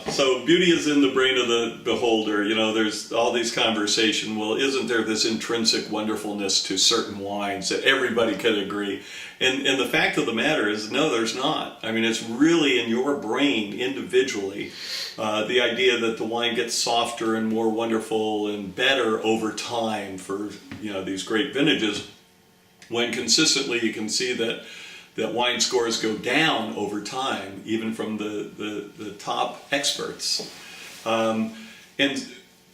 So beauty is in the brain of the beholder. You know, there's all these conversation. Well, isn't there this intrinsic wonderfulness to certain wines that everybody could agree? And the fact of the matter is, no, there's not. I mean, it's really in your brain individually. The idea that the wine gets softer and more wonderful and better over time for, you know, these great vintages, when consistently you can see that wine scores go down over time, even from the top experts. And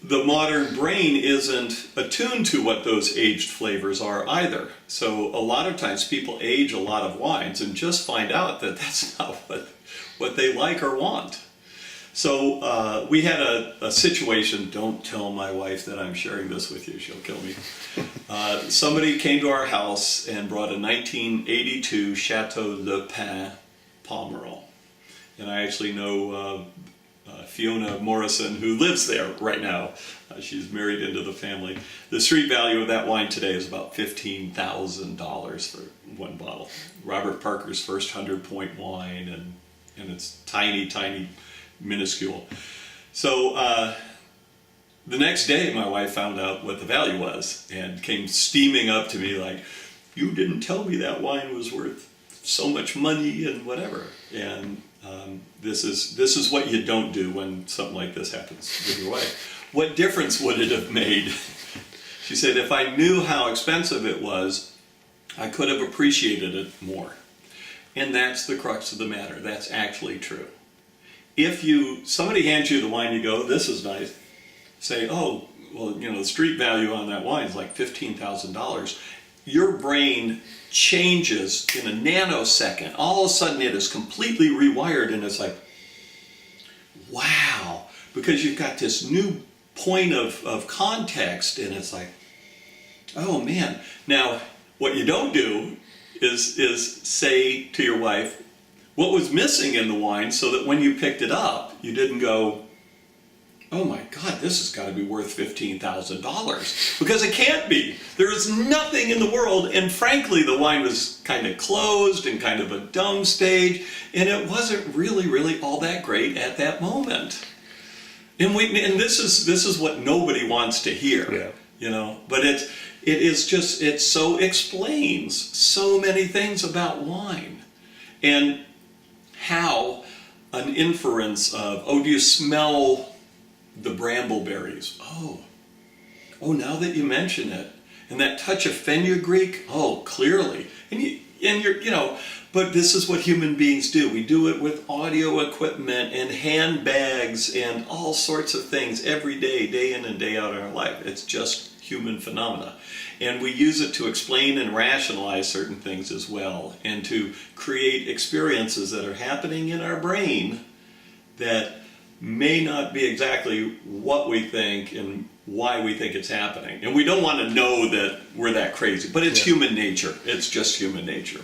the modern brain isn't attuned to what those aged flavors are either. So a lot of times people age a lot of wines and just find out that that's not what they like or want. So we had a situation, don't tell my wife that I'm sharing this with you, she'll kill me. Somebody came to our house and brought a 1982 Chateau Le Pin Pomerol. And I actually know Fiona Morrison, who lives there right now. She's married into the family. The street value of that wine today is about $15,000 for one bottle. Robert Parker's first 100-point wine, and it's tiny, tiny, minuscule. So the next day my wife found out what the value was and came steaming up to me like, you didn't tell me that wine was worth so much money and whatever. And this is what you don't do when something like this happens with your wife. What difference would it have made? She said, if I knew how expensive it was, I could have appreciated it more. And that's the crux of the matter. That's actually true. If somebody hands you the wine, you go, this is nice. Say, oh, well, you know, the street value on that wine is like $15,000. Your brain changes in a nanosecond. All of a sudden it is completely rewired and it's like, wow, because you've got this new point of context and it's like, oh man. Now, what you don't do is say to your wife, what was missing in the wine so that when you picked it up, you didn't go, oh my God, this has got to be worth $15,000. Because it can't be. There is nothing in the world, and frankly, the wine was kind of closed and kind of a dumb stage, and it wasn't really all that great at that moment. And this is what nobody wants to hear, yeah. You know. But it so explains so many things about wine, and how an inference of, oh, do you smell the brambleberries? Oh, now that you mention it, and that touch of fenugreek, oh, clearly, and you're, you know, but this is what human beings do. We do it with audio equipment and handbags and all sorts of things every day, day in and day out in our life. It's just human phenomena. And we use it to explain and rationalize certain things as well, and to create experiences that are happening in our brain that may not be exactly what we think and why we think it's happening. And we don't want to know that we're that crazy, but it's human nature. It's just human nature.